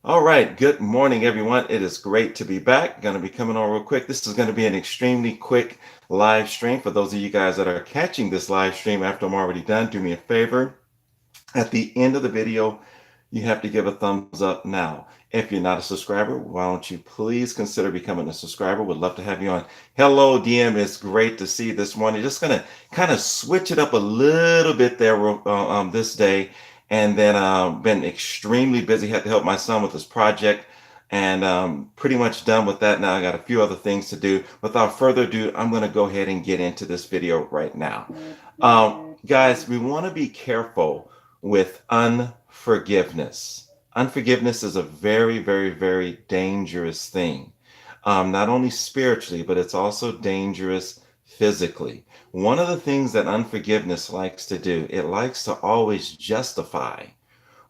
All right, good morning, everyone. It is great to be back. Going to be coming on real quick. This is going to be an extremely quick live stream. For those of you guys that are catching this live stream after I'm already done, do me a favor. At the end of the video, you have to give a thumbs up now. If you're not a subscriber, why don't you please consider becoming a subscriber? Would love to have you on. Hello, DM. It's great to see you this morning. Just going to kind of switch it up a little bit there this day. And then been extremely busy. Had to help my son with his project and pretty much done with that now. I got a few other things to do. Without further ado, I'm going to go ahead and get into this video right now. Guys, we want to be careful with unforgiveness. Unforgiveness is a very, very, very dangerous thing, not only spiritually, but it's also dangerous physically. One of the things that unforgiveness likes to do, it likes to always justify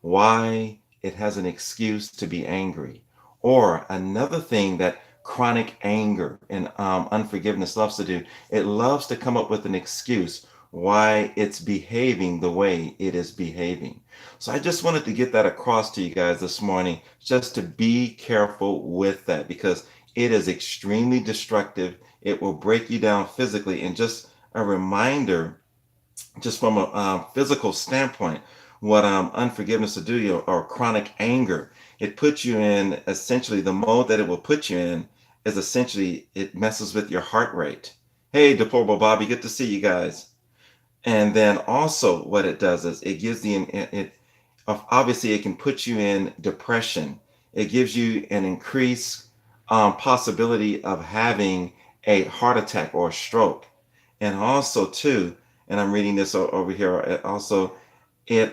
why it has an excuse to be angry. Or another thing that chronic anger and unforgiveness loves to do, it loves to come up with an excuse why it's behaving the way it is behaving. So I just wanted to get that across to you guys this morning, just to be careful with that because it is extremely destructive. It will break you down physically. And just a reminder, just from a physical standpoint, what unforgiveness will do, or chronic anger, it puts you in essentially the mode that it will put you in is essentially it messes with your heart rate. Hey, Deplorable Bobby, good to see you guys. And then also what it does is it gives it obviously it can put you in depression. It gives you an increased possibility of having a heart attack or a stroke. And also too, and I'm reading this over here, it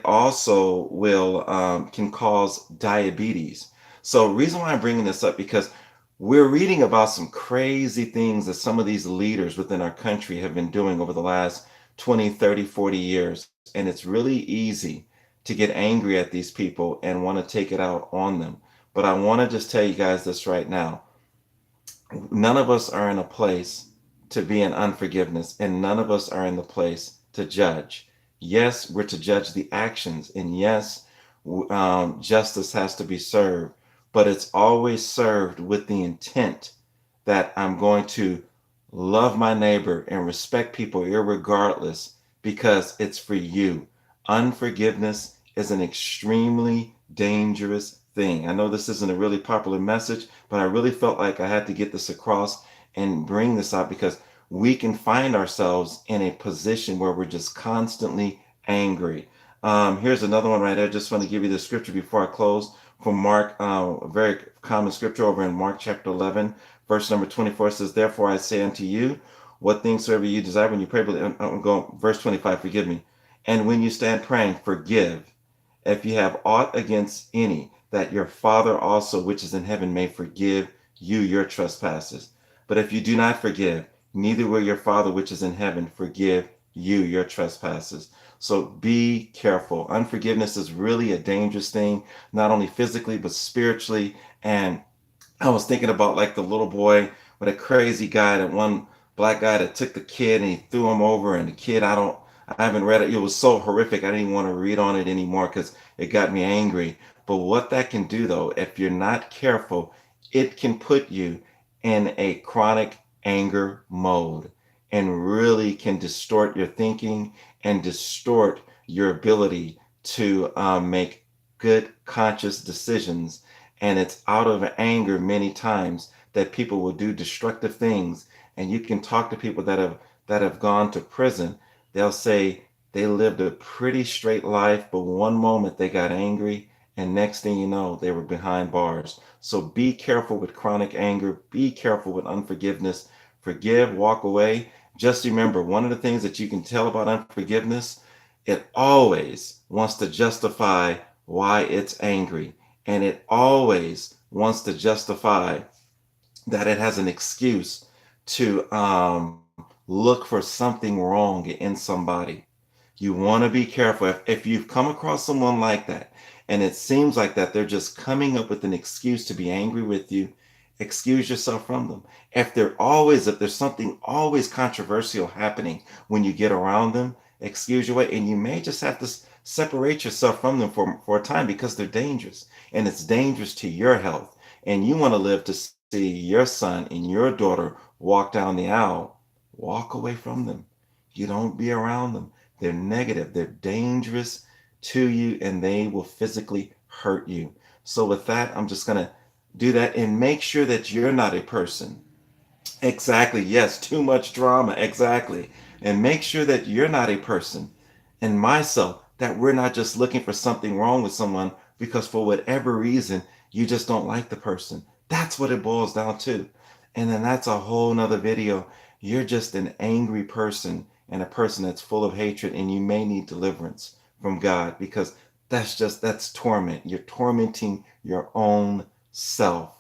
also will can cause diabetes. So reason why I'm bringing this up because we're reading about some crazy things that some of these leaders within our country have been doing over the last 20, 30, 40 years. And it's really easy to get angry at these people and want to take it out on them. But I want to just tell you guys this right now. None of us are in a place to be in unforgiveness, and none of us are in the place to judge. Yes, we're to judge the actions, and yes, justice has to be served, but it's always served with the intent that I'm going to love my neighbor and respect people irregardless because it's for you. Unforgiveness is an extremely dangerous thing. I know this isn't a really popular message, but I really felt like I had to get this across and bring this out because we can find ourselves in a position where we're just constantly angry. Here's another one right there. Just want to give you the scripture before I close from Mark, a very common scripture over in Mark chapter 11, verse number 24 says, therefore I say unto you, what things soever you desire when you pray, I'm going, verse 25, forgive me. And when you stand praying, forgive if you have aught against any, that your Father also, which is in heaven, may forgive you your trespasses. But if you do not forgive, neither will your Father, which is in heaven, forgive you your trespasses. So be careful. Unforgiveness is really a dangerous thing, not only physically, but spiritually. And I was thinking about like the little boy with a crazy guy, that one black guy that took the kid and he threw him over, and the kid, I haven't read it. It was so horrific. I didn't even want to read on it anymore because it got me angry. But what that can do though, if you're not careful, it can put you in a chronic anger mode and really can distort your thinking and distort your ability to make good conscious decisions. And it's out of anger many times that people will do destructive things. And you can talk to people that have gone to prison. They'll say they lived a pretty straight life, but one moment they got angry, and next thing you know, they were behind bars. So be careful with chronic anger. Be careful with unforgiveness. Forgive, walk away. Just remember, one of the things that you can tell about unforgiveness, it always wants to justify why it's angry. And it always wants to justify that it has an excuse to look for something wrong in somebody. You want to be careful. If you've come across someone like that, and it seems like that they're just coming up with an excuse to be angry with you, excuse yourself from them. If there's something always controversial happening when you get around them, excuse your way. And you may just have to separate yourself from them for a time because they're dangerous and it's dangerous to your health. And you want to live to see your son and your daughter walk down the aisle. Walk away from them. You don't be around them. They're negative, they're dangerous to you, and they will physically hurt you. So, with that, I'm just going to do that and make sure that you're not a person. Exactly. Yes. Too much drama. Exactly. And make sure that you're not a person and myself, that we're not just looking for something wrong with someone because for whatever reason, you just don't like the person. That's what it boils down to. And then that's a whole nother video. You're just an angry person and a person that's full of hatred, and you may need deliverance from God because that's torment. You're tormenting your own self.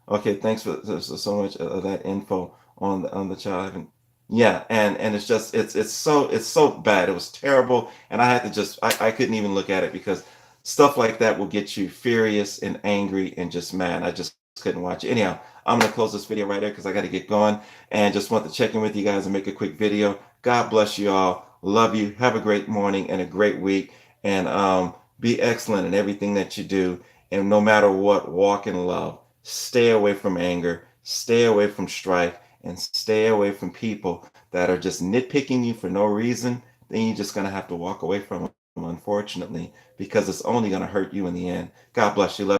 Okay, thanks for so much of that info on the child. And yeah, and it's just it's so bad. It was terrible, and I had to just I couldn't even look at it because stuff like that will get you furious and angry and just mad. I just couldn't watch it. Anyhow, I'm gonna close this video right there because I got to get going, and just want to check in with you guys and make a quick video. God bless you all. Love you. Have a great morning and a great week, and be excellent in everything that you do. And no matter what, walk in love. Stay away from anger, stay away from strife, and stay away from people that are just nitpicking you for no reason. Then you're just going to have to walk away from them, unfortunately, because it's only going to hurt you in the end. God bless you. Love